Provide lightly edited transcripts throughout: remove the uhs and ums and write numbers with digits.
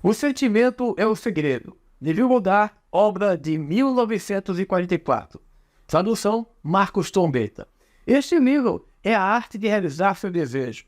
O Sentimento é o Segredo, de Godard, obra de 1944. Tradução, Marcos Trombetta. Este livro é a arte de realizar seu desejo.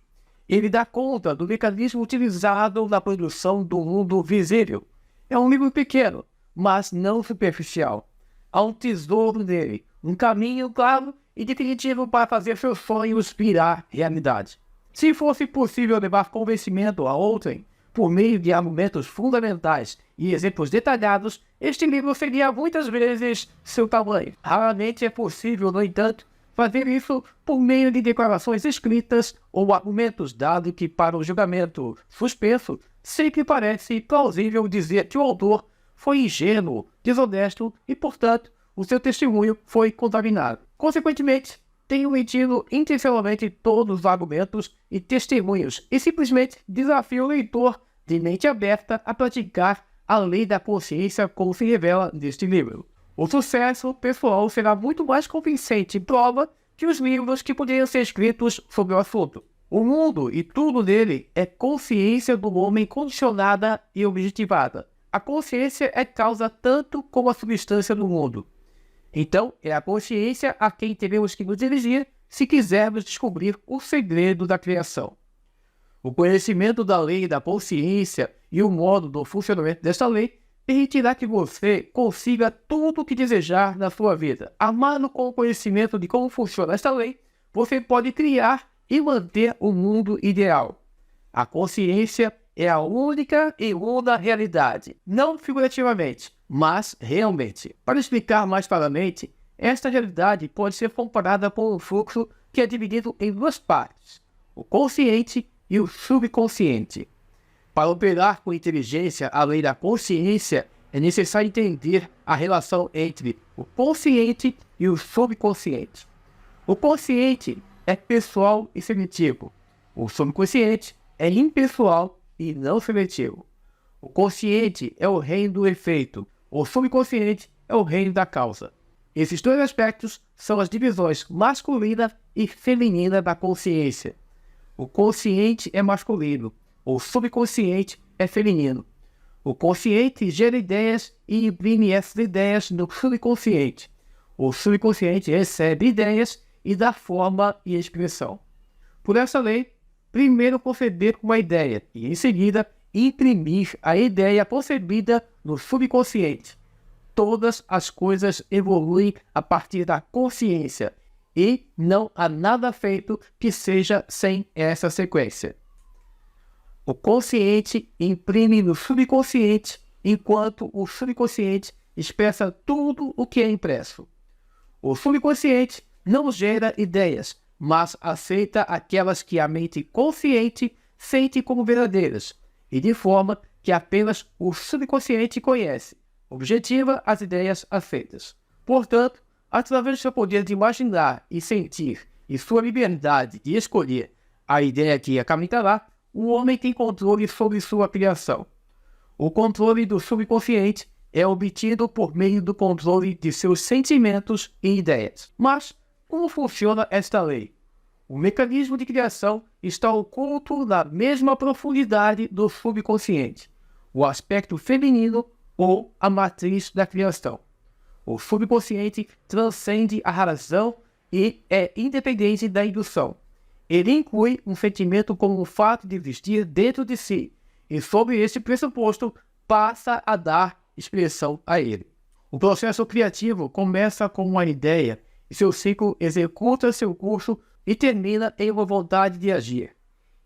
Ele dá conta do mecanismo utilizado na produção do mundo visível. É um livro pequeno, mas não superficial. Há um tesouro nele, um caminho claro e definitivo para fazer seus sonhos virar realidade. Se fosse possível levar convencimento a outrem, por meio de argumentos fundamentais e exemplos detalhados, este livro seria muitas vezes seu tamanho. Raramente é possível, no entanto, fazer isso por meio de declarações escritas ou argumentos, dado que, para o julgamento suspenso, sempre parece plausível dizer que o autor foi ingênuo, desonesto e, portanto, o seu testemunho foi contaminado. Consequentemente, tenho omitido intencionalmente todos os argumentos e testemunhos e simplesmente desafio o leitor de mente aberta a praticar a lei da consciência como se revela neste livro. O sucesso pessoal será muito mais convincente prova que os livros que poderiam ser escritos sobre o assunto. O mundo e tudo nele é consciência do homem condicionada e objetivada. A consciência é causa tanto como a substância do mundo. Então, é a consciência a quem teremos que nos dirigir se quisermos descobrir o segredo da criação. O conhecimento da lei da consciência e o modo do funcionamento desta lei permitirá que você consiga tudo o que desejar na sua vida. Armado com o conhecimento de como funciona esta lei, você pode criar e manter o mundo ideal. A consciência é a única e una realidade, não figurativamente, mas realmente. Para explicar mais claramente, esta realidade pode ser comparada com um fluxo que é dividido em duas partes, o consciente e o subconsciente. Para operar com inteligência a lei da consciência, é necessário entender a relação entre o consciente e o subconsciente. O consciente é pessoal e seletivo. O subconsciente é impessoal e não seletivo. O consciente é o reino do efeito. O subconsciente é o reino da causa. Esses dois aspectos são as divisões masculina e feminina da consciência. O consciente é masculino, o subconsciente é feminino. O consciente gera ideias e imprime essas ideias no subconsciente. O subconsciente recebe ideias e dá forma e expressão. Por essa lei, primeiro conceber uma ideia e, em seguida, imprimir a ideia concebida no subconsciente. Todas as coisas evoluem a partir da consciência e não há nada feito que seja sem essa sequência. O consciente imprime no subconsciente, enquanto o subconsciente expressa tudo o que é impresso. O subconsciente não gera ideias, mas aceita aquelas que a mente consciente sente como verdadeiras, e de forma que apenas o subconsciente conhece, objetiva as ideias aceitas. Portanto, através do seu poder de imaginar e sentir e sua liberdade de escolher a ideia que a caminhará, o homem tem controle sobre sua criação. O controle do subconsciente é obtido por meio do controle de seus sentimentos e ideias. Mas, como funciona esta lei? O mecanismo de criação está oculto na mesma profundidade do subconsciente, o aspecto feminino ou a matriz da criação. O subconsciente transcende a razão e é independente da indução. Ele inclui um sentimento como o fato de existir dentro de si, e sobre esse pressuposto passa a dar expressão a ele. O processo criativo começa com uma ideia, e seu ciclo executa seu curso e termina em uma vontade de agir.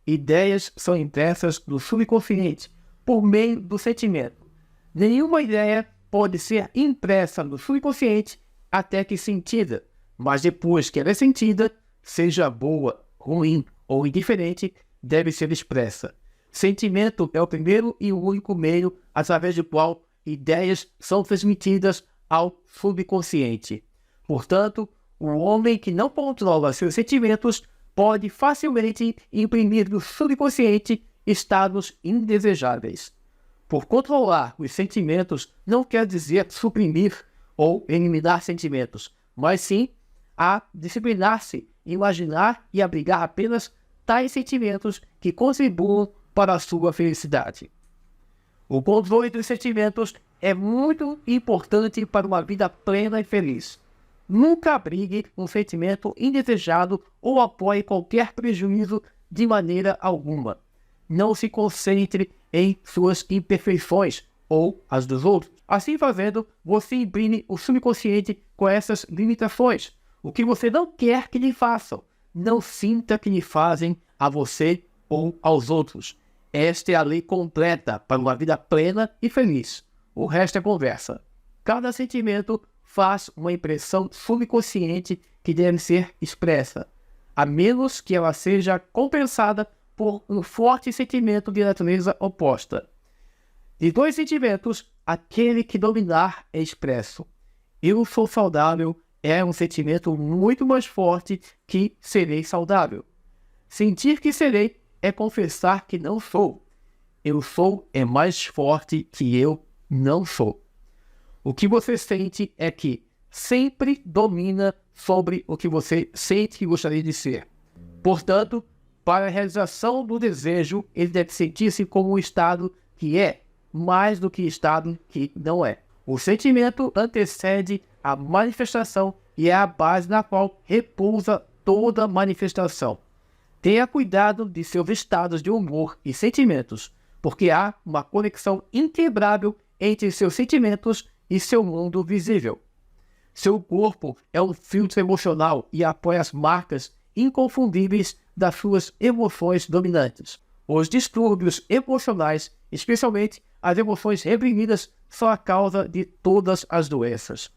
Ideias são impressas no subconsciente por meio do sentimento. Nenhuma ideia pode ser impressa no subconsciente até que sentida, mas depois que ela é sentida, seja boa, ruim ou indiferente, deve ser expressa. Sentimento é o primeiro e o único meio através do qual ideias são transmitidas ao subconsciente. Portanto, o homem que não controla seus sentimentos pode facilmente imprimir no subconsciente estados indesejáveis. Por controlar os sentimentos não quer dizer suprimir ou eliminar sentimentos, mas sim a disciplinar-se, imaginar e abrigar apenas tais sentimentos que contribuam para a sua felicidade. O controle dos sentimentos é muito importante para uma vida plena e feliz. Nunca abrigue um sentimento indesejado ou apoie qualquer prejuízo de maneira alguma. Não se concentre em suas imperfeições ou as dos outros. Assim fazendo, você imprime o subconsciente com essas limitações. O que você não quer que lhe façam, não sinta que lhe fazem a você ou aos outros. Esta é a lei completa para uma vida plena e feliz. O resto é conversa. Cada sentimento faz uma impressão subconsciente que deve ser expressa, a menos que ela seja compensada por um forte sentimento de natureza oposta. De dois sentimentos, aquele que dominar é expresso. Eu sou saudável é um sentimento muito mais forte que serei saudável. Sentir que serei é confessar que não sou. Eu sou é mais forte que eu não sou. O que você sente é que sempre domina sobre o que você sente que gostaria de ser. Portanto, para a realização do desejo, ele deve sentir-se como um estado que é, mais do que estado que não é. O sentimento antecede a manifestação e é a base na qual repousa toda manifestação. Tenha cuidado de seus estados de humor e sentimentos, porque há uma conexão inquebrável entre seus sentimentos e seu mundo visível. Seu corpo é um filtro emocional e apoia as marcas inconfundíveis das suas emoções dominantes. Os distúrbios emocionais, especialmente as emoções reprimidas, são a causa de todas as doenças.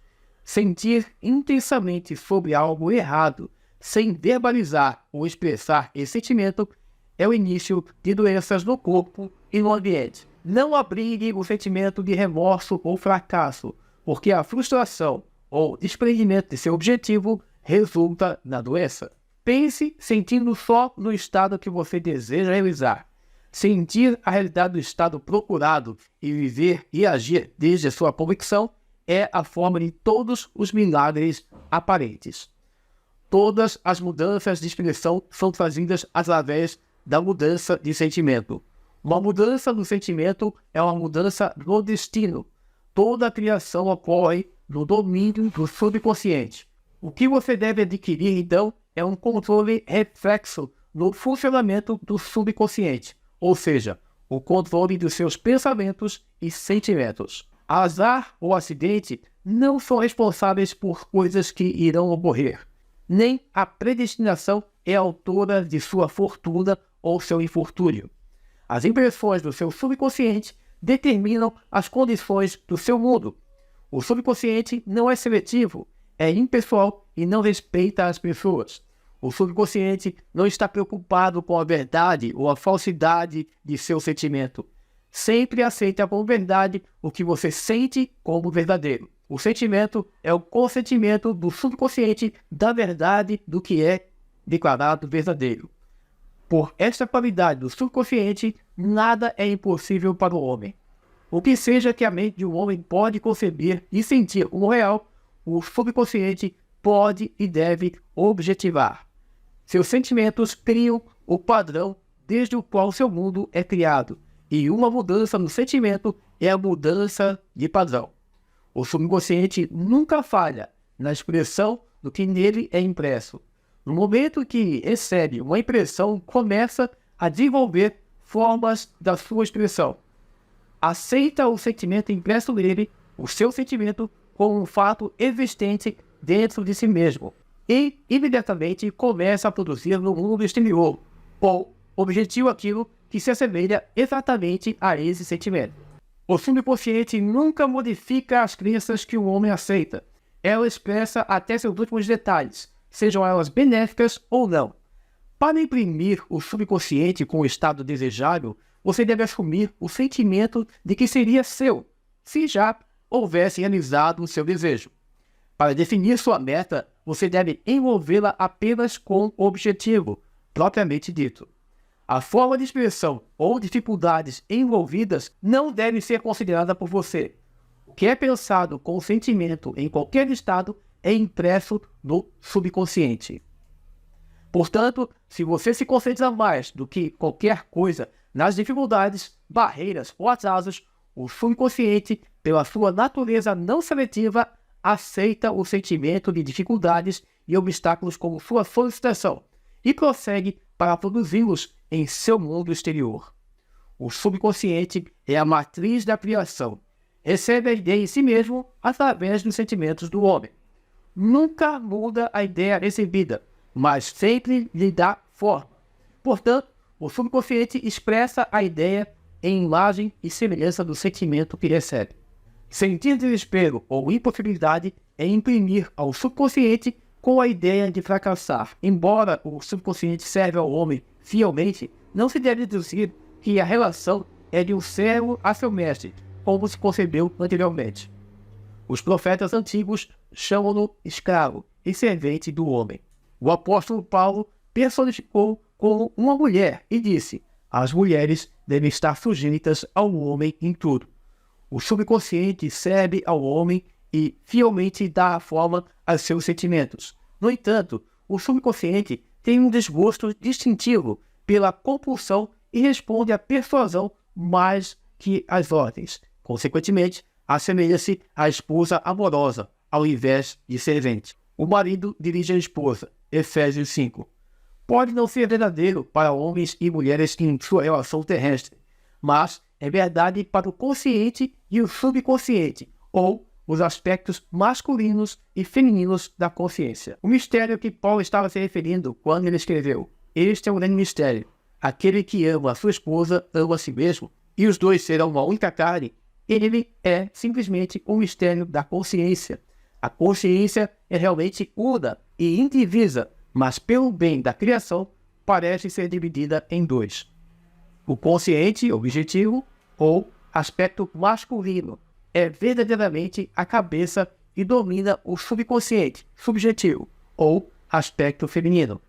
Sentir intensamente sobre algo errado, sem verbalizar ou expressar esse sentimento, é o início de doenças no corpo e no ambiente. Não abrigue o sentimento de remorso ou fracasso, porque a frustração ou desprendimento de seu objetivo resulta na doença. Pense sentindo só no estado que você deseja realizar. Sentir a realidade do estado procurado e viver e agir desde a sua convicção é a forma de todos os milagres aparentes. Todas as mudanças de expressão são trazidas através da mudança de sentimento. Uma mudança no sentimento é uma mudança no destino. Toda a criação ocorre no domínio do subconsciente. O que você deve adquirir, então, é um controle reflexo no funcionamento do subconsciente, ou seja, o controle dos seus pensamentos e sentimentos. Azar ou acidente não são responsáveis por coisas que irão ocorrer. Nem a predestinação é autora de sua fortuna ou seu infortúnio. As impressões do seu subconsciente determinam as condições do seu mundo. O subconsciente não é seletivo, é impessoal e não respeita as pessoas. O subconsciente não está preocupado com a verdade ou a falsidade de seu sentimento. Sempre aceita como verdade o que você sente como verdadeiro. O sentimento é o consentimento do subconsciente da verdade do que é declarado verdadeiro. Por esta qualidade do subconsciente, nada é impossível para o homem. O que seja que a mente de um homem pode conceber e sentir como real, o subconsciente pode e deve objetivar. Seus sentimentos criam o padrão desde o qual seu mundo é criado, e uma mudança no sentimento é a mudança de padrão. O subconsciente nunca falha na expressão do que nele é impresso. No momento que recebe uma impressão, começa a desenvolver formas da sua expressão. Aceita o sentimento impresso nele, o seu sentimento, como um fato existente dentro de si mesmo, e imediatamente começa a produzir no mundo exterior, ou objetivo aquilo que se assemelha exatamente a esse sentimento. O subconsciente nunca modifica as crenças que o homem aceita. Ela expressa até seus últimos detalhes, sejam elas benéficas ou não. Para imprimir o subconsciente com o estado desejável, você deve assumir o sentimento de que seria seu, se já houvesse realizado o seu desejo. Para definir sua meta, você deve envolvê-la apenas com o objetivo, propriamente dito. A forma de expressão ou dificuldades envolvidas não deve ser considerada por você. O que é pensado com sentimento em qualquer estado é impresso no subconsciente. Portanto, se você se concentra mais do que qualquer coisa nas dificuldades, barreiras ou atrasos, o subconsciente, pela sua natureza não seletiva, aceita o sentimento de dificuldades e obstáculos como sua solicitação e prossegue para produzi-los em seu mundo exterior. O subconsciente é a matriz da criação. Recebe a ideia em si mesmo através dos sentimentos do homem. Nunca muda a ideia recebida, mas sempre lhe dá forma. Portanto, o subconsciente expressa a ideia em imagem e semelhança do sentimento que recebe. Sentir desespero ou impossibilidade é imprimir ao subconsciente com a ideia de fracassar. Embora o subconsciente serve ao homem fielmente, não se deve deduzir que a relação é de um servo a seu mestre, como se concebeu anteriormente. Os profetas antigos chamam-no escravo e servente do homem. O apóstolo Paulo personificou como uma mulher e disse: as mulheres devem estar sujeitas ao homem em tudo. O subconsciente serve ao homem e fielmente dá a forma a seus sentimentos. No entanto, o subconsciente tem um desgosto distintivo pela compulsão e responde à persuasão mais que às ordens. Consequentemente, assemelha-se à esposa amorosa, ao invés de servente. O marido dirige a esposa. Efésios 5. Pode não ser verdadeiro para homens e mulheres em sua relação terrestre, mas é verdade para o consciente e o subconsciente, ou os aspectos masculinos e femininos da consciência. O mistério que Paulo estava se referindo quando ele escreveu: este é um grande mistério. Aquele que ama a sua esposa ama a si mesmo, e os dois serão uma única carne. Ele é simplesmente um mistério da consciência. A consciência é realmente una e indivisa, mas pelo bem da criação parece ser dividida em dois. O consciente objetivo, ou aspecto masculino, é verdadeiramente a cabeça e domina o subconsciente subjetivo, ou aspecto feminino.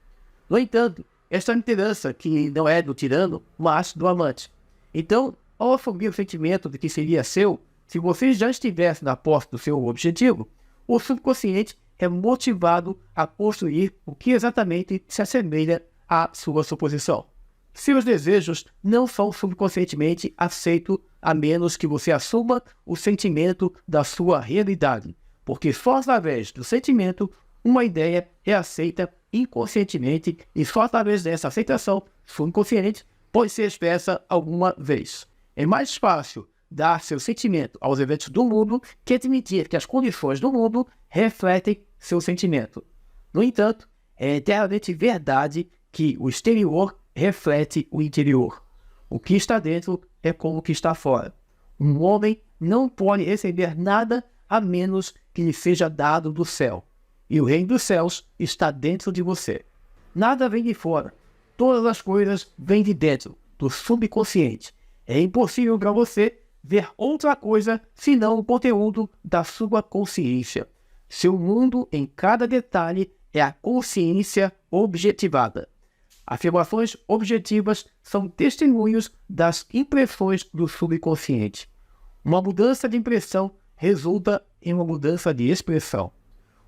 No entanto, esta liderança que não é do tirano, mas do amante. Então, ao assumir o sentimento de que seria seu, se você já estivesse na posse do seu objetivo, o subconsciente é motivado a construir o que exatamente se assemelha à sua suposição. Seus desejos não são subconscientemente aceitos a menos que você assuma o sentimento da sua realidade, porque só através do sentimento uma ideia é aceita inconscientemente e só através dessa aceitação subconsciente pode ser expressa alguma vez. É mais fácil dar seu sentimento aos eventos do mundo que admitir que as condições do mundo refletem seu sentimento. No entanto, é eternamente verdade que o exterior reflete o interior. O que está dentro é como o que está fora. Um homem não pode receber nada a menos que lhe seja dado do céu. E o reino dos céus está dentro de você. Nada vem de fora. Todas as coisas vêm de dentro, do subconsciente. É impossível para você ver outra coisa senão o conteúdo da sua consciência. Seu mundo em cada detalhe é a consciência objetivada. Afirmações objetivas são testemunhos das impressões do subconsciente. Uma mudança de impressão resulta em uma mudança de expressão.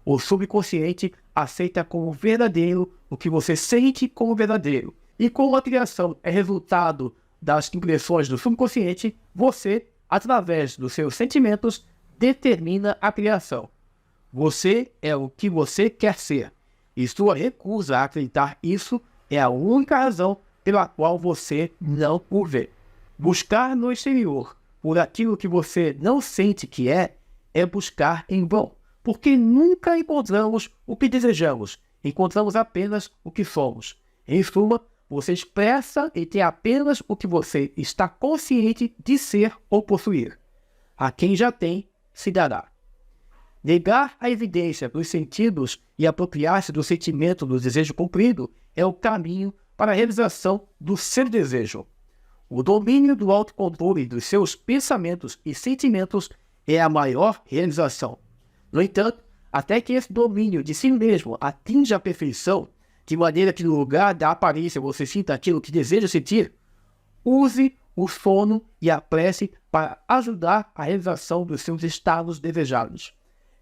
O subconsciente aceita como verdadeiro o que você sente como verdadeiro. E como a criação é resultado das impressões do subconsciente, você, através dos seus sentimentos, determina a criação. Você é o que você quer ser. E sua recusa a acreditar isso é a única razão pela qual você não o vê. Buscar no exterior por aquilo que você não sente que é buscar em vão, porque nunca encontramos o que desejamos, encontramos apenas o que somos. Em suma, você expressa e tem apenas o que você está consciente de ser ou possuir. A quem já tem, se dará. Negar a evidência dos sentidos e apropriar-se do sentimento do desejo cumprido é o caminho para a realização do seu desejo. O domínio do autocontrole dos seus pensamentos e sentimentos é a maior realização. No entanto, até que esse domínio de si mesmo atinja a perfeição, de maneira que no lugar da aparência você sinta aquilo que deseja sentir, use o sono e a prece para ajudar a realização dos seus estados desejados.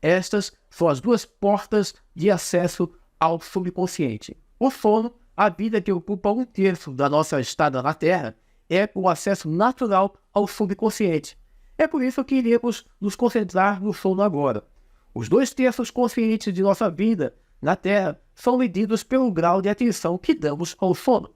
Estas são as duas portas de acesso ao subconsciente. O sono, a vida que ocupa 1/3 da nossa estada na Terra, é o acesso natural ao subconsciente. É por isso que iremos nos concentrar no sono agora. Os 2/3 conscientes de nossa vida na Terra são medidos pelo grau de atenção que damos ao sono.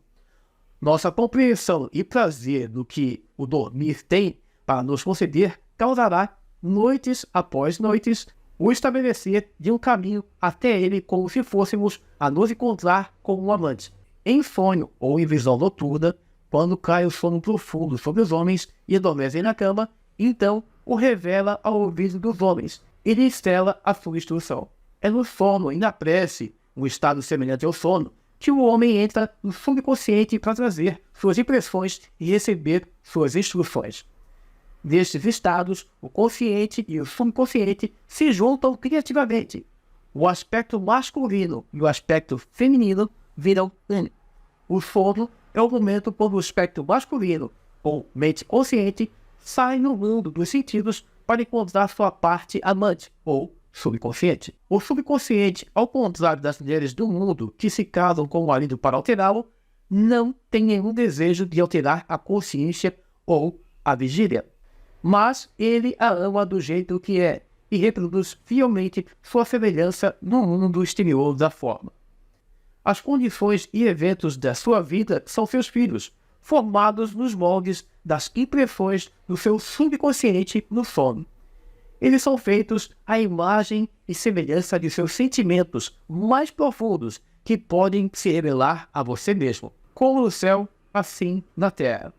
Nossa compreensão e prazer no que o dormir tem para nos conceder causará, noites após noites, o estabelecer de um caminho até ele como se fôssemos a nos encontrar com um amante. Em sonho ou em visão noturna, quando cai o sono profundo sobre os homens e adormecem na cama, então o revela ao ouvido dos homens e lhes sela a sua instrução. É no sono e na prece, um estado semelhante ao sono, que o homem entra no subconsciente para trazer suas impressões e receber suas instruções. Nestes estados, o consciente e o subconsciente se juntam criativamente. O aspecto masculino e o aspecto feminino viram um. O sono é o momento quando o aspecto masculino, ou mente consciente, sai no mundo dos sentidos para encontrar sua parte amante, ou subconsciente. O subconsciente, ao contrário das mulheres do mundo que se casam com o marido para alterá-lo, não tem nenhum desejo de alterar a consciência ou a vigília. Mas ele a ama do jeito que é e reproduz fielmente sua semelhança no mundo exterior da forma. As condições e eventos da sua vida são seus filhos, formados nos moldes das impressões do seu subconsciente no sono. Eles são feitos à imagem e semelhança de seus sentimentos mais profundos que podem se revelar a você mesmo, como no céu, assim na terra.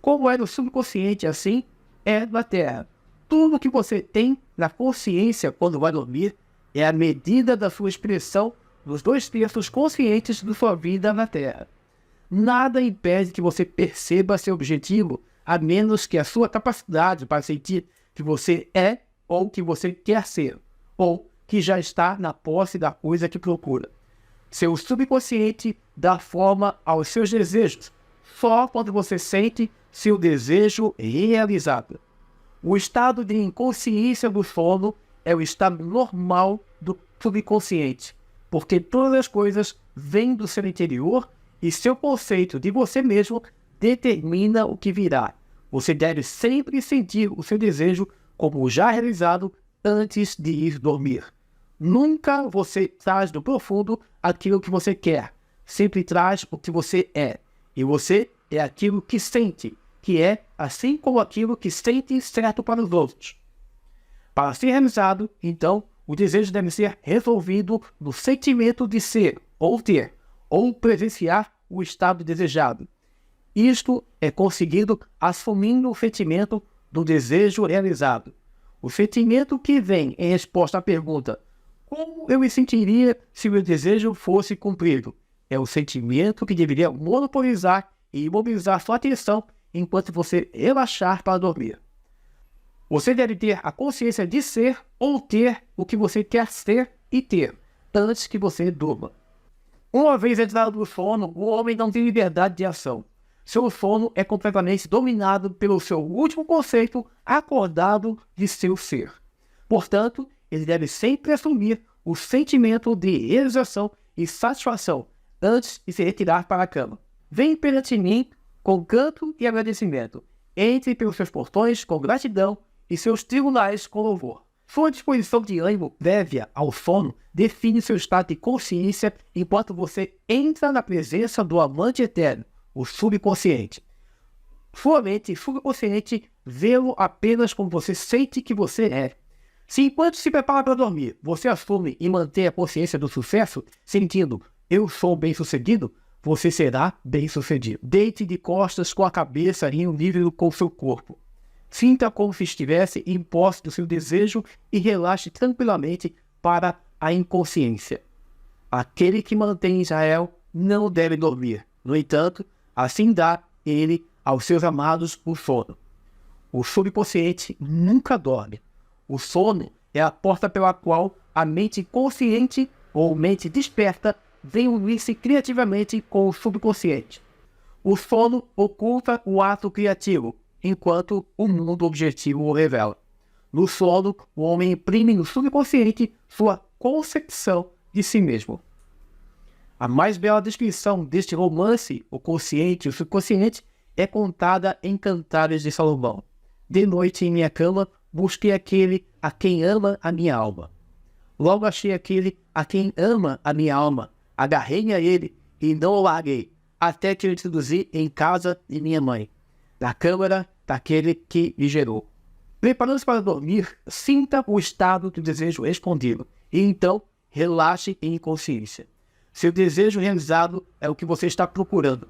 Como é no subconsciente, assim é na terra. Tudo que você tem na consciência quando vai dormir é a medida da sua expressão nos 2/3 conscientes de sua vida na terra. Nada impede que você perceba seu objetivo, a menos que a sua capacidade para sentir que você é ou que você quer ser, ou que já está na posse da coisa que procura. Seu subconsciente dá forma aos seus desejos, só quando você sente seu desejo realizado. O estado de inconsciência do sono é o estado normal do subconsciente, porque todas as coisas vêm do seu interior e seu conceito de você mesmo determina o que virá. Você deve sempre sentir o seu desejo como já realizado antes de ir dormir. Nunca você traz do profundo aquilo que você quer. Sempre traz o que você é. E você é aquilo que sente, que é assim como aquilo que sente certo para os outros. Para ser realizado, então, o desejo deve ser resolvido no sentimento de ser, ou ter, ou presenciar o estado desejado. Isto é conseguido assumindo o sentimento do desejo realizado. O sentimento que vem em resposta à pergunta: como eu me sentiria se o meu desejo fosse cumprido? É o sentimento que deveria monopolizar e imobilizar sua atenção enquanto você relaxar para dormir. Você deve ter a consciência de ser ou ter o que você quer ser e ter, antes que você durma. Uma vez entrado no sono, o homem não tem liberdade de ação. Seu sono é completamente dominado pelo seu último conceito acordado de seu ser. Portanto, ele deve sempre assumir o sentimento de realização e satisfação antes de se retirar para a cama. Vem perante mim com canto e agradecimento. Entre pelos seus portões com gratidão e seus tribunais com louvor. Sua disposição de ânimo prévia ao sono define seu estado de consciência enquanto você entra na presença do amante eterno, o subconsciente. Sua mente subconsciente vê-lo apenas como você sente que você é. Se enquanto se prepara para dormir, você assume e mantém a consciência do sucesso, sentindo eu sou bem-sucedido, você será bem-sucedido. Deite de costas com a cabeça em um nível com seu corpo. Sinta como se estivesse em posse do seu desejo e relaxe tranquilamente para a inconsciência. Aquele que mantém Israel não deve dormir. No entanto, assim dá ele aos seus amados o sono. O subconsciente nunca dorme. O sono é a porta pela qual a mente consciente ou mente desperta vem unir-se criativamente com o subconsciente. O sono oculta o ato criativo, enquanto o mundo objetivo o revela. No sono, o homem imprime no subconsciente sua concepção de si mesmo. A mais bela descrição deste romance, o consciente e o subconsciente, é contada em Cantares de Salomão. De noite em minha cama, busquei aquele a quem ama a minha alma. Logo achei aquele a quem ama a minha alma. Agarrei-me a ele e não o larguei, até que o introduzi em casa de minha mãe, na câmara daquele que me gerou. Preparando-se para dormir, sinta o estado do desejo respondido e então relaxe em inconsciência. Seu desejo realizado é o que você está procurando.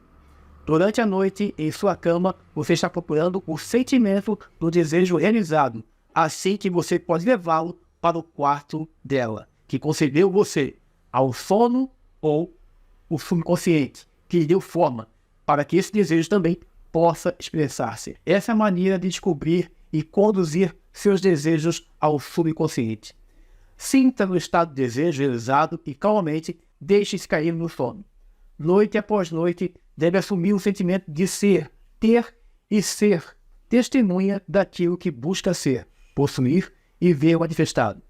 Durante a noite, em sua cama, você está procurando o sentimento do desejo realizado, assim que você pode levá-lo para o quarto dela, que concedeu você ao sono ou o subconsciente, que lhe deu forma para que esse desejo também possa expressar-se. Essa é a maneira de descobrir e conduzir seus desejos ao subconsciente. Sinta no estado de desejo realizado e calmamente deixe-se cair no sono. Noite após noite, deve assumir o sentimento de ser, ter e ser testemunha daquilo que busca ser, possuir e ver manifestado.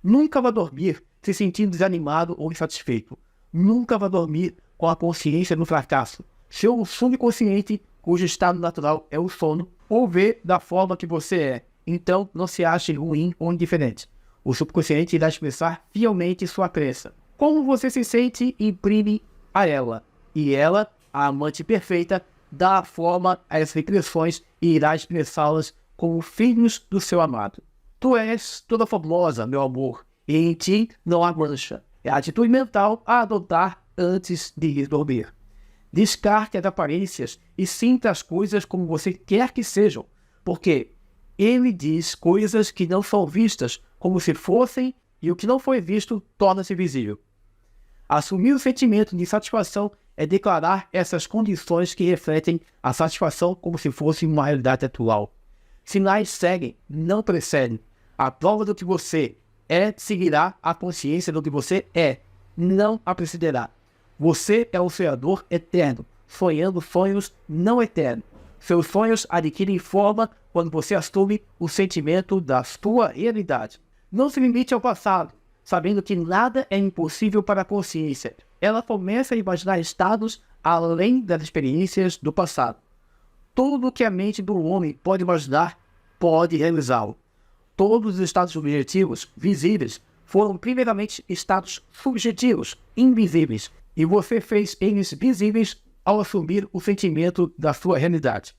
Nunca vá dormir se sentindo desanimado ou insatisfeito. Nunca vá dormir com a consciência do fracasso. Seu subconsciente, cujo estado natural é o sono, ou vê da forma que você é. Então, não se ache ruim ou indiferente. O subconsciente irá expressar fielmente sua crença. Como você se sente, imprime a ela. E ela, a amante perfeita, dá forma a essas impressões e irá expressá-las como filhos do seu amado. Tu és toda formosa, meu amor, e em ti não há mancha. É a atitude mental a adotar antes de ir dormir. Descarte as aparências e sinta as coisas como você quer que sejam, porque ele diz coisas que não são vistas como se fossem e o que não foi visto torna-se visível. Assumir o sentimento de satisfação é declarar essas condições que refletem a satisfação como se fosse uma realidade atual. Sinais seguem, não precedem. A prova do que você é seguirá a consciência do que você é, não a precederá. Você é um sonhador eterno, sonhando sonhos não eternos. Seus sonhos adquirem forma quando você assume o sentimento da sua realidade. Não se limite ao passado, sabendo que nada é impossível para a consciência. Ela começa a imaginar estados além das experiências do passado. Tudo que a mente do homem pode imaginar, pode realizá-lo. Todos os estados objetivos, visíveis, foram primeiramente estados subjetivos, invisíveis, e você fez eles visíveis ao assumir o sentimento da sua realidade.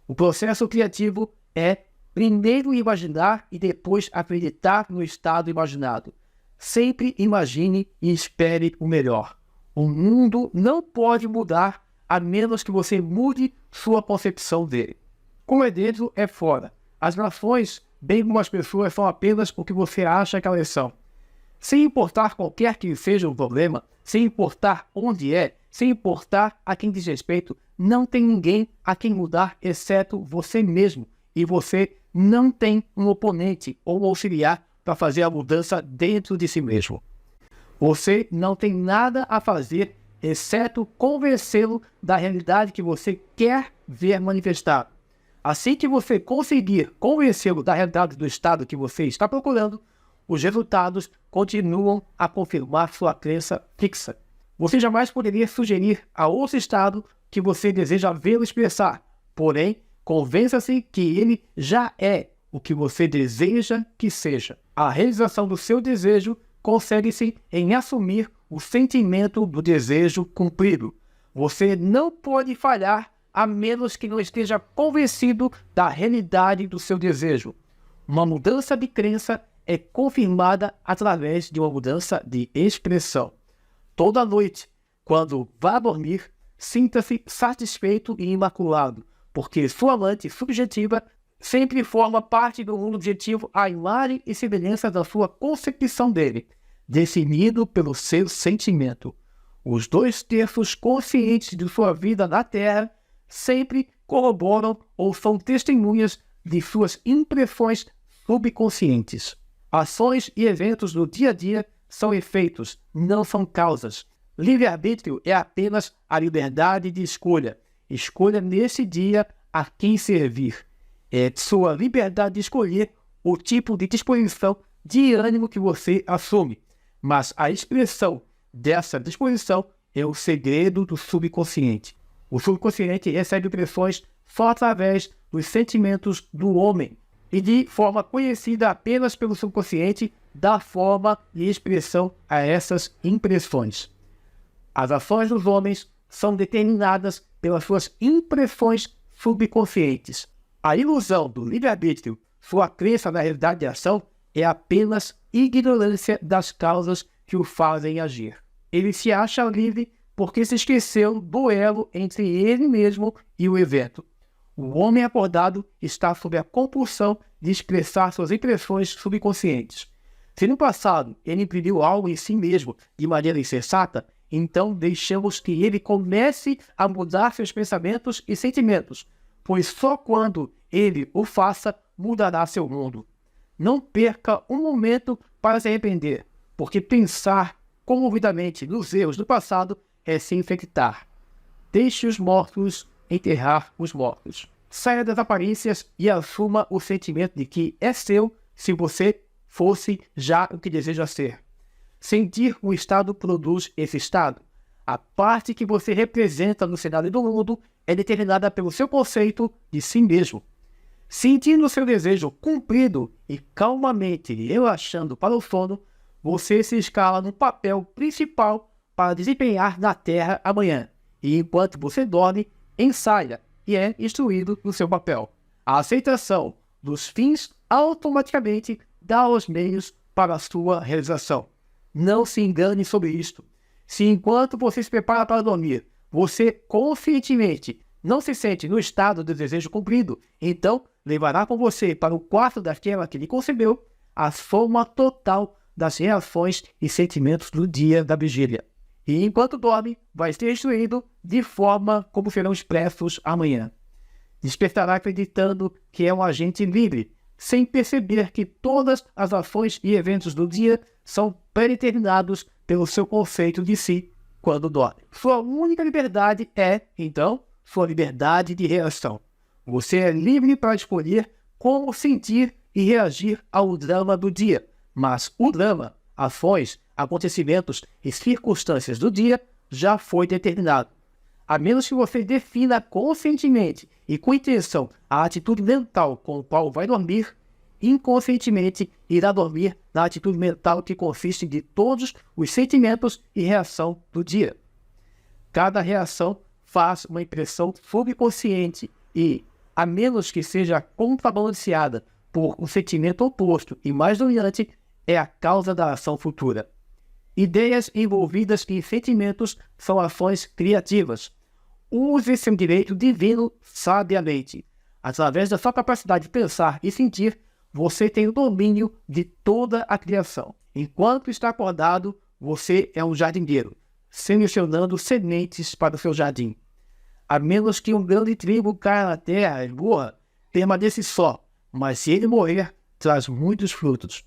O processo criativo é primeiro imaginar e depois acreditar no estado imaginado. Sempre imagine e espere o melhor. O mundo não pode mudar a menos que você mude sua concepção dele. Como é dentro, é fora. As relações, bem como as pessoas, são apenas o que você acha que elas são. Sem importar qualquer que seja o problema, sem importar onde é, sem importar a quem diz respeito, não tem ninguém a quem mudar exceto você mesmo. E você não tem um oponente ou um auxiliar para fazer a mudança dentro de si mesmo. Você não tem nada a fazer exceto convencê-lo da realidade que você quer ver manifestar. Assim que você conseguir convencê-lo da realidade do estado que você está procurando, os resultados continuam a confirmar sua crença fixa. Você jamais poderia sugerir a outro estado que você deseja vê-lo expressar, porém, convença-se que ele já é o que você deseja que seja. A realização do seu desejo consegue-se em assumir o sentimento do desejo cumprido. Você não pode falhar a menos que não esteja convencido da realidade do seu desejo. Uma mudança de crença é confirmada através de uma mudança de expressão. Toda noite, quando vá dormir, sinta-se satisfeito e imaculado, porque sua amante subjetiva sempre forma parte do mundo objetivo à imagem e semelhança da sua concepção dele, definido pelo seu sentimento. Os 2/3 conscientes de sua vida na Terra sempre corroboram ou são testemunhas de suas impressões subconscientes. Ações e eventos do dia a dia são efeitos, não são causas. Livre-arbítrio é apenas a liberdade de escolha. Escolha nesse dia a quem servir. É sua liberdade de escolher o tipo de disposição de ânimo que você assume. Mas a expressão dessa disposição é o segredo do subconsciente. O subconsciente recebe impressões só através dos sentimentos do homem e de forma conhecida apenas pelo subconsciente, dá forma e expressão a essas impressões. As ações dos homens são determinadas pelas suas impressões subconscientes. A ilusão do livre-arbítrio, sua crença na realidade de ação, é apenas ignorância das causas que o fazem agir. Ele se acha livre porque se esqueceu do elo entre ele mesmo e o evento. O homem acordado está sob a compulsão de expressar suas impressões subconscientes. Se no passado ele imprimiu algo em si mesmo de maneira insensata, então deixamos que ele comece a mudar seus pensamentos e sentimentos, pois só quando ele o faça, mudará seu mundo. Não perca um momento para se arrepender, porque pensar comovidamente nos erros do passado é se infectar. Deixe os mortos enterrar os mortos. Saia das aparências e assuma o sentimento de que é seu se você fosse já o que deseja ser. Sentir um estado produz esse estado. A parte que você representa no cenário do mundo é determinada pelo seu conceito de si mesmo. Sentindo o seu desejo cumprido e calmamente relaxando para o sono, você se escala no papel principal para desempenhar na Terra amanhã. E enquanto você dorme, ensaia e é instruído no seu papel. A aceitação dos fins automaticamente dá os meios para a sua realização. Não se engane sobre isto. Se enquanto você se prepara para dormir, você conscientemente não se sente no estado do desejo cumprido, então levará com você para o quarto daquela que lhe concebeu a soma total das reações e sentimentos do dia da vigília. E enquanto dorme, vai ser instruído de forma como serão expressos amanhã. Despertará acreditando que é um agente livre, sem perceber que todas as ações e eventos do dia são predeterminados pelo seu conceito de si quando dorme. Sua única liberdade é, então, sua liberdade de reação. Você é livre para escolher como sentir e reagir ao drama do dia, mas o drama, ações, acontecimentos e circunstâncias do dia já foi determinado. A menos que você defina conscientemente e com intenção a atitude mental com a qual vai dormir, inconscientemente irá dormir na atitude mental que consiste de todos os sentimentos e reação do dia. Cada reação faz uma impressão subconsciente e, a menos que seja contrabalanceada por um sentimento oposto e mais dominante, é a causa da ação futura. Ideias envolvidas em sentimentos são ações criativas. Use seu direito divino sabiamente. Através da sua capacidade de pensar e sentir, você tem o domínio de toda a criação. Enquanto está acordado, você é um jardineiro, selecionando sementes para o seu jardim. A menos que um grão de trigo caia na terra e morra, permanece só, mas se ele morrer, traz muitos frutos.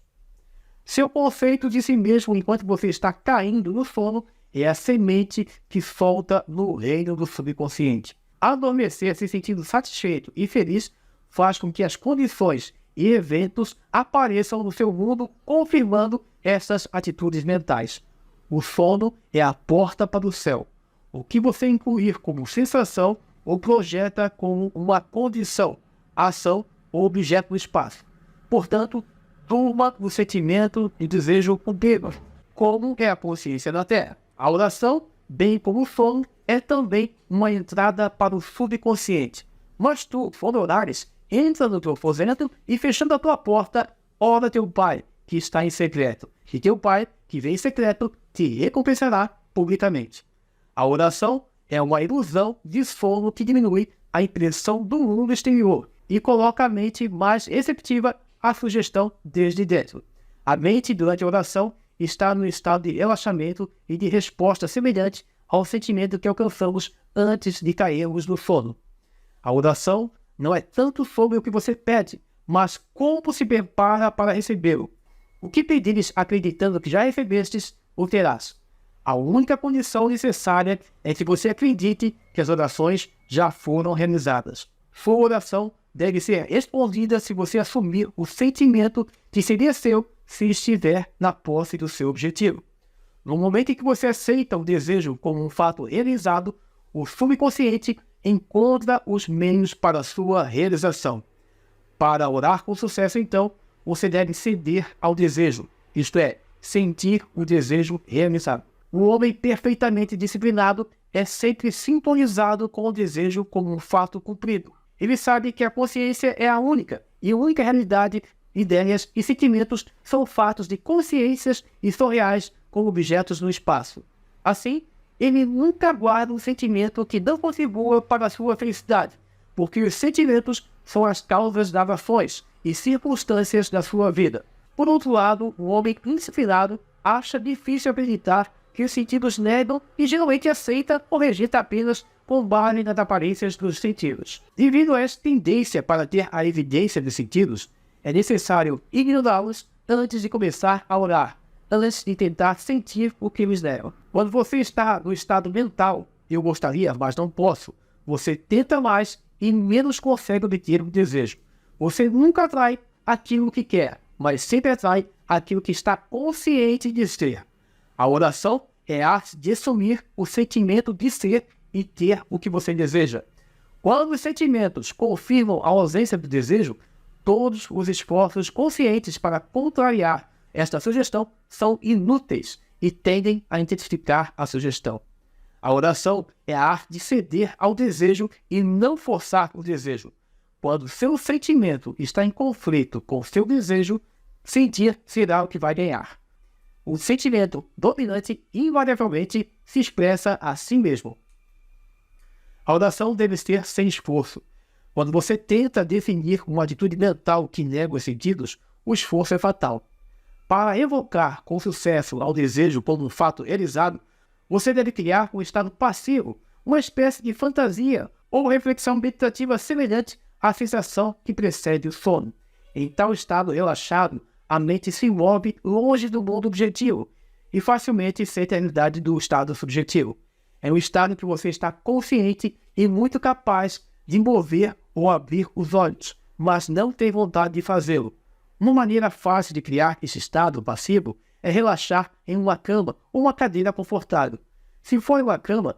Seu conceito de si mesmo enquanto você está caindo no sono é a semente que solta no reino do subconsciente. Adormecer se sentindo satisfeito e feliz faz com que as condições e eventos apareçam no seu mundo confirmando essas atitudes mentais. O sono é a porta para o céu. O que você incluir como sensação ou projeta como uma condição, ação ou objeto no espaço. Portanto, durma no sentimento e desejo cumprido, como é a consciência da Terra. A oração, bem como o sono, é também uma entrada para o subconsciente. Mas tu, quando orares, entra no teu aposento e, fechando a tua porta, ora teu Pai, que está em secreto. E teu Pai, que vem em secreto, te recompensará publicamente. A oração é uma ilusão de sono que diminui a impressão do mundo exterior e coloca a mente mais receptiva à sugestão desde dentro. A mente, durante a oração, está no estado de relaxamento e de resposta semelhante ao sentimento que alcançamos antes de cairmos no sono. A oração não é tanto sobre o que você pede, mas como se prepara para recebê-lo. O que pedires acreditando que já recebestes, o terás. A única condição necessária é que você acredite que as orações já foram realizadas. Sua oração deve ser respondida se você assumir o sentimento que seria seu se estiver na posse do seu objetivo. No momento em que você aceita o desejo como um fato realizado, o subconsciente encontra os meios para a sua realização. Para orar com sucesso, então, você deve ceder ao desejo, isto é, sentir o desejo realizado. O homem perfeitamente disciplinado é sempre sintonizado com o desejo como um fato cumprido. Ele sabe que a consciência é a única realidade. Ideias e sentimentos são fatos de consciências e são reais como objetos no espaço. Assim, ele nunca guarda um sentimento que não contribua para a sua felicidade, porque os sentimentos são as causas das ações e circunstâncias da sua vida. Por outro lado, o homem indisciplinado acha difícil acreditar que os sentidos negam e geralmente aceita ou rejeita apenas com base nas aparências dos sentidos. Devido a essa tendência para ter a evidência dos sentidos, é necessário ignorá-los antes de começar a orar, antes de tentar sentir o que eles negam. Quando você está no estado mental, eu gostaria, mas não posso, você tenta mais e menos consegue obter o desejo. Você nunca atrai aquilo que quer, mas sempre atrai aquilo que está consciente de ser. A oração é a arte de assumir o sentimento de ser e ter o que você deseja. Quando os sentimentos confirmam a ausência do desejo, todos os esforços conscientes para contrariar esta sugestão são inúteis e tendem a intensificar a sugestão. A oração é a arte de ceder ao desejo e não forçar o desejo. Quando seu sentimento está em conflito com seu desejo, sentir será o que vai ganhar. O sentimento dominante invariavelmente se expressa a si mesmo. A oração deve ser sem esforço. Quando você tenta definir uma atitude mental que nega os sentidos, o esforço é fatal. Para evocar com sucesso ao desejo como um fato realizado, você deve criar um estado passivo, uma espécie de fantasia ou reflexão meditativa semelhante à sensação que precede o sono. Em tal estado relaxado, a mente se move longe do mundo objetivo e facilmente sente a realidade do estado subjetivo. É um estado em que você está consciente e muito capaz de mover ou abrir os olhos, mas não tem vontade de fazê-lo. Uma maneira fácil de criar esse estado passivo é relaxar em uma cama ou uma cadeira confortável. Se for em uma cama,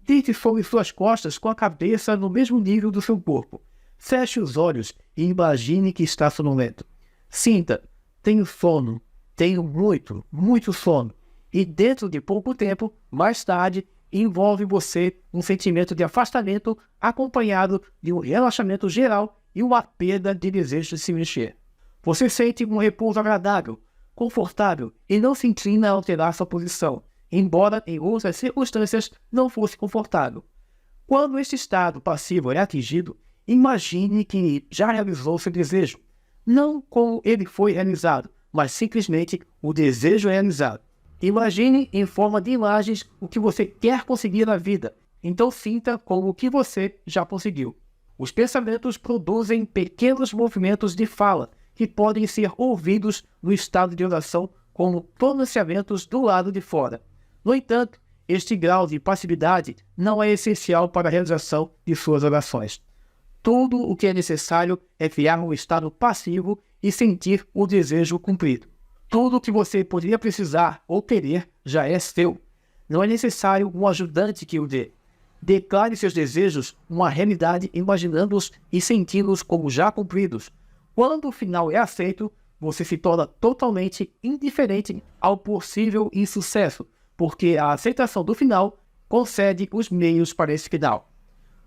deite sobre suas costas com a cabeça no mesmo nível do seu corpo. Feche os olhos e imagine que está sonolento. Sinta, tenho sono, tenho muito sono. E dentro de pouco tempo, mais tarde, envolve você um sentimento de afastamento acompanhado de um relaxamento geral e uma perda de desejo de se mexer. Você sente um repouso agradável, confortável e não se inclina a alterar sua posição, embora em outras circunstâncias não fosse confortável. Quando este estado passivo é atingido, imagine que já realizou seu desejo, não como ele foi realizado, mas simplesmente o desejo é realizado. Imagine em forma de imagens o que você quer conseguir na vida, então sinta como o que você já conseguiu. Os pensamentos produzem pequenos movimentos de fala que podem ser ouvidos no estado de oração como pronunciamentos do lado de fora. No entanto, este grau de passividade não é essencial para a realização de suas orações. Tudo o que é necessário é criar um estado passivo e sentir o desejo cumprido. Tudo o que você poderia precisar ou querer já é seu. Não é necessário um ajudante que o dê. Declare seus desejos uma realidade imaginando-os e sentindo-os como já cumpridos. Quando o final é aceito, você se torna totalmente indiferente ao possível insucesso, porque a aceitação do final concede os meios para esse final.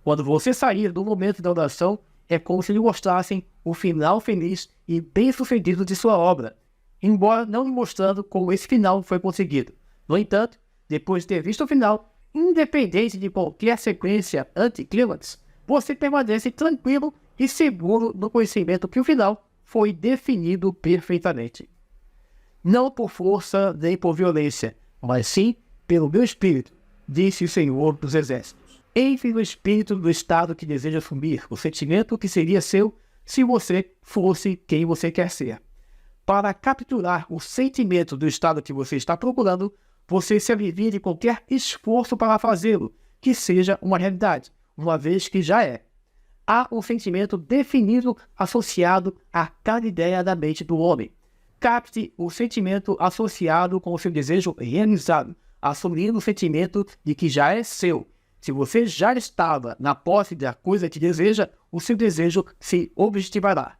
Quando você sair do momento da oração, é como se lhe mostrassem o final feliz e bem-sucedido de sua obra, embora não lhe mostrando como esse final foi conseguido. No entanto, depois de ter visto o final, independente de qualquer sequência anticlímax, você permanece tranquilo e seguro no conhecimento que o final foi definido perfeitamente. Não por força nem por violência, mas sim pelo meu espírito, disse o Senhor dos Exércitos. Entre no espírito do estado que deseja assumir, o sentimento que seria seu se você fosse quem você quer ser. Para capturar o sentimento do estado que você está procurando, você se alivia de qualquer esforço para fazê-lo, que seja uma realidade, uma vez que já é. Há um sentimento definido associado a cada ideia da mente do homem. Capte o sentimento associado com o seu desejo realizado, assumindo o sentimento de que já é seu. Se você já estava na posse da coisa que deseja, o seu desejo se objetivará.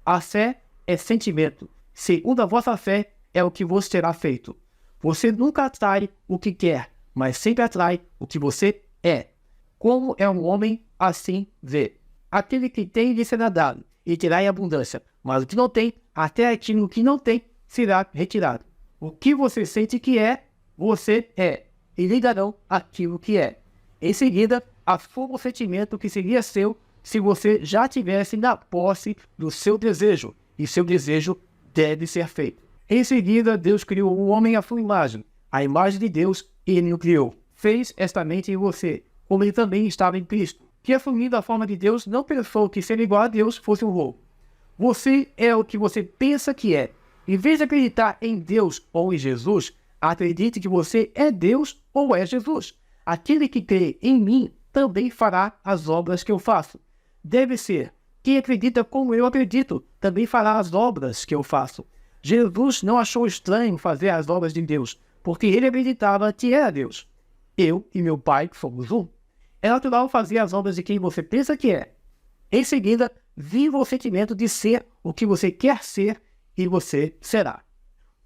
A fé é sentimento. Segundo a vossa fé, é o que vos terá feito. Você nunca atrai o que quer, mas sempre atrai o que você é. Como é um homem, assim vê. Aquele que tem lhe será dado, e terá em abundância, mas o que não tem, até aquilo que não tem, será retirado. O que você sente que é, você é, e lhe darão aquilo que é. Em seguida, afirma o sentimento que seria seu se você já tivesse na posse do seu desejo, e seu desejo deve ser feito. Em seguida, Deus criou o homem à sua imagem. A imagem de Deus, ele o criou. Fez esta mente em você, como ele também estava em Cristo, que assumindo a forma de Deus, não pensou que ser igual a Deus fosse um roubo. Você é o que você pensa que é. Em vez de acreditar em Deus ou em Jesus, acredite que você é Deus ou é Jesus. Aquele que crê em mim também fará as obras que eu faço. Deve ser. Quem acredita como eu acredito, também fará as obras que eu faço. Jesus não achou estranho fazer as obras de Deus, porque ele acreditava que era Deus. Eu e meu Pai somos um. É natural fazer as obras de quem você pensa que é. Em seguida, viva o sentimento de ser o que você quer ser e você será.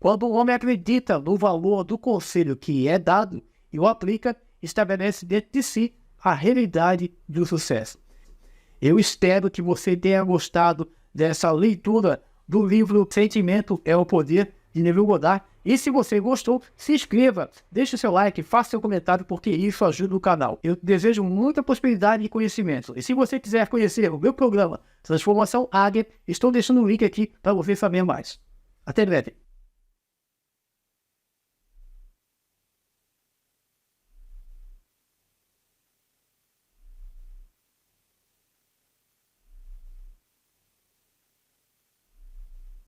Quando o homem acredita no valor do conselho que é dado e o aplica, estabelece dentro de si a realidade do sucesso. Eu espero que você tenha gostado dessa leitura do livro Sentimento é o Poder, de Neville Goddard. E se você gostou, se inscreva, deixe seu like, faça seu comentário, porque isso ajuda o canal. Eu desejo muita prosperidade e conhecimento. E se você quiser conhecer o meu programa Transformação Águia, estou deixando o link aqui para você saber mais. Até breve.